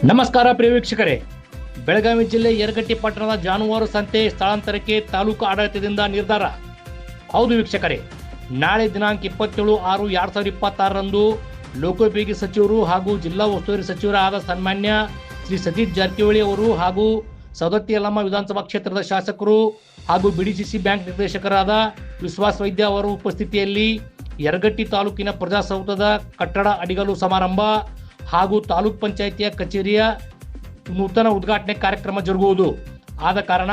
ನಮಸ್ಕಾರ ಪ್ರಿಯ ವೀಕ್ಷಕರೇ, ಬೆಳಗಾವಿ ಜಿಲ್ಲೆ ಯರಗಟ್ಟಿ ಪಟ್ಟಣದ ಜಾನುವಾರು ಸಂತೆ ಸ್ಥಳಾಂತರಕ್ಕೆ ತಾಲೂಕು ಆಡಳಿತದಿಂದ ನಿರ್ಧಾರ. ಹೌದು ವೀಕ್ಷಕರೇ, ನಾಳೆ ದಿನಾಂಕ 27/6/2026ರಂದು ಲೋಕೋಪಯೋಗಿ ಸಚಿವರು ಹಾಗೂ ಜಿಲ್ಲಾ ಉಸ್ತುವಾರಿ ಸಚಿವರಾದ ಸನ್ಮಾನ್ಯ ಶ್ರೀ ಸತೀಶ್ ಜಾರಕಿಹೊಳಿ ಅವರು ಹಾಗೂ ಸವದತ್ತಿ ಯಲ್ಲಮ್ಮ ವಿಧಾನಸಭಾ ಕ್ಷೇತ್ರದ ಶಾಸಕರು ಹಾಗೂ ಬಿಡಿಸಿಸಿ ಬ್ಯಾಂಕ್ ನಿರ್ದೇಶಕರಾದ ವಿಶ್ವಾಸ್ ವೈದ್ಯ ಅವರ ಉಪಸ್ಥಿತಿಯಲ್ಲಿ ಯರಗಟ್ಟಿ ತಾಲೂಕಿನ ಪ್ರಜಾಸೌಧದ ಕಟ್ಟಡ ಅಡಿಗಲು ಸಮಾರಂಭ ಹಾಗೂ ತಾಲೂಕ್ ಪಂಚಾಯಿತಿಯ ಕಚೇರಿಯ ನೂತನ ಉದ್ಘಾಟನೆ ಕಾರ್ಯಕ್ರಮ ಜರುಗುವುದು. ಆದ ಕಾರಣ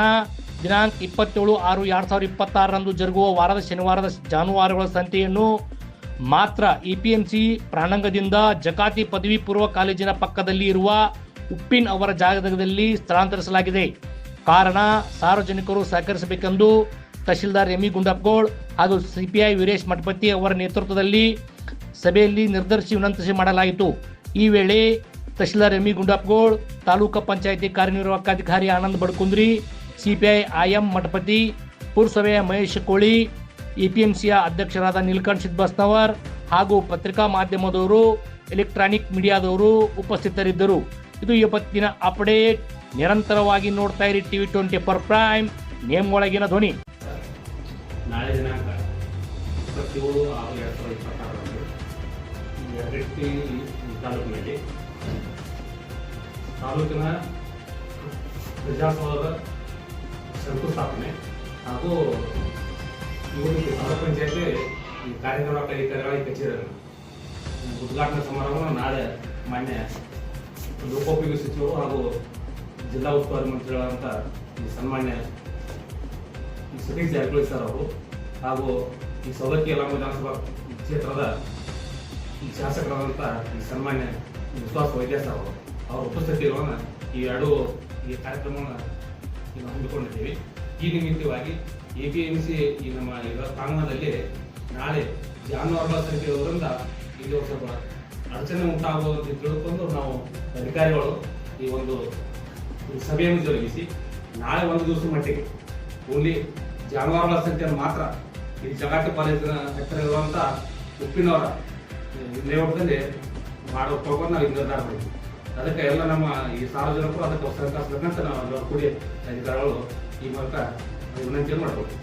ದಿನಾಂಕ 27/6/2026ರಂದು ಜರುಗುವ ವಾರದ ಶನಿವಾರದ ಜಾನುವಾರುಗಳ ಸಂತೆಯನ್ನು ಮಾತ್ರ ಎಪಿಎಂಸಿ ಪ್ರಾಂಗಣದಿಂದ ಜಕಾತಿ ಪದವಿ ಪೂರ್ವ ಕಾಲೇಜಿನ ಪಕ್ಕದಲ್ಲಿ ಇರುವ ಉಪ್ಪಿನ್ ಅವರ ಜಾಗದಲ್ಲಿ ಸ್ಥಳಾಂತರಿಸಲಾಗಿದೆ. ಕಾರಣ ಸಾರ್ವಜನಿಕರು ಸಹಕರಿಸಬೇಕೆಂದು ತಹಶೀಲ್ದಾರ್ ಎಂ ಗುಂಡಪ್ಪಗೋಳ್ ಹಾಗೂ ಸಿಪಿಐ ವೀರೇಶ್ ಮಠಪತಿ ಅವರ ನೇತೃತ್ವದಲ್ಲಿ ಸಭೆಯಲ್ಲಿ ನಿರ್ಧರಿಸಿ ವಿನಂತಿಸಿ ಮಾಡಲಾಯಿತು. ಈ ವೇಳೆ ತಹಶೀಲ್ದಾರ್ ಎಂ ಗುಂಡಪ್ಪಗೋಳ್, ತಾಲೂಕು ಪಂಚಾಯಿತಿ ಕಾರ್ಯನಿರ್ವಾಹಕ ಅಧಿಕಾರಿ ಆನಂದ್ ಬಡಕುಂದ್ರಿ, ಸಿಪಿಐ ಐಎಂ ಮಠಪತಿ, ಪುರಸಭೆಯ ಮಹೇಶ್ ಕೋಳಿ, ಎಪಿಎಂಸಿಯ ಅಧ್ಯಕ್ಷರಾದ ನೀಲಕಂಠ್ ಸಿದ್ಬಸ್ನವರ್ ಹಾಗೂ ಪತ್ರಿಕಾ ಮಾಧ್ಯಮದವರು, ಎಲೆಕ್ಟ್ರಾನಿಕ್ ಮೀಡಿಯಾದವರು ಉಪಸ್ಥಿತರಿದ್ದರು. ಇದು ಇವತ್ತಿನ ಅಪ್ಡೇಟ್. ನಿರಂತರವಾಗಿ ನೋಡ್ತಾ ಇರಿ ಟಿವಿ 24 ಪ್ರೈಮ್, ನೇಮ್ ಒಳಗಿನ ಧ್ವನಿ. ನಾಳೆ ದಿನಾಂಕ 27/6/2026 ಯರಗಟ್ಟಿ ತಾಲೂಕಿನಲ್ಲಿ ತಾಲೂಕಿನ ಪ್ರಜಾಸೌಧ ಶಂಕುಸ್ಥಾಪನೆ ಹಾಗೂ ತಾಲೂಕು ಪಂಚಾಯತಿ ಕಾರ್ಯನಿರ್ವಾಹಕ ಅಧಿಕಾರಿಗಳ ಕಚೇರಿಯನ್ನು ಉದ್ಘಾಟನಾ ಸಮಾರಂಭ ನಾಳೆ ಮಾನ್ಯ ಲೋಕೋಪಯೋಗಿ ಸಚಿವರು ಹಾಗೂ ಜಿಲ್ಲಾ ಉಸ್ತುವಾರಿ ಮಂತ್ರಿಗಳಾದಂಥ ಸನ್ಮಾನ್ಯ ಸತೀಶ್ ಜಾರಕಿಹೊಳಿ ಸರ್ ಅವರು ಹಾಗೂ ಈ ಸವದತ್ತಿ ಯಲ್ಲಮ್ಮ ವಿಧಾನಸಭಾ ಕ್ಷೇತ್ರದ ಶಾಸಕರಾದಂಥ ಸನ್ಮಾನ್ಯ ವಿಶ್ವಾಸ್ ವೈದ್ಯ ಸರ್ ಅವರು ಅವರ ಉಪಸ್ಥಿತಿಯನ್ನು ಈ ಕಾರ್ಯಕ್ರಮವನ್ನು ಹಮ್ಮಿಕೊಂಡಿದ್ದೀವಿ. ಈ ನಿಮಿತ್ತವಾಗಿ ಎಪಿಎಂಸಿ ಈ ನಮ್ಮ ಪ್ರಾಂಗಣದಲ್ಲಿ ನಾಳೆ ಜಾನುವಾರುಗಳ ಸಂಖ್ಯೆ ಇರೋದ್ರಿಂದ ಇಲ್ಲಿ ಸ್ವಲ್ಪ ಅಡಚಣೆ ಉಂಟಾಗುವುದು ಅಂತ ತಿಳ್ಕೊಂಡು ನಾವು ಅಧಿಕಾರಿಗಳು ಈ ಒಂದು ಸಭೆಯನ್ನು ಜರುಗಿಸಿ ನಾಳೆ ಒಂದು ದಿವಸ ಮಟ್ಟಿಗೆ ಓನ್ಲಿ ಜಾನುವಾರುಗಳ ಸಂಖ್ಯೆಯನ್ನು ಮಾತ್ರ ಈ ಜಗಾಟಿ ಕಾಲೇಜಿನ ಹತ್ತಿರ ಇರುವಂಥ ಉಪ್ಪಿನವರ ಲೇಔಟ್ದಲ್ಲಿ ಮಾಡೋಕೆ ನಾವು ನಿರ್ಧಾರ ಮಾಡಿದ್ವಿ. ಅದಕ್ಕೆ ಎಲ್ಲ ನಮ್ಮ ಈ ಸಾರ್ವಜನಿಕರು ಅದಕ್ಕೆ ಸಹಕರಿಸಬೇಕಂತ ನಾವು ಕೂಡಿ ಅಧಿಕಾರಿಗಳು ಈ ಮೂಲಕ ವಿನಂತಿಯನ್ನು ಮಾಡಬೇಕು.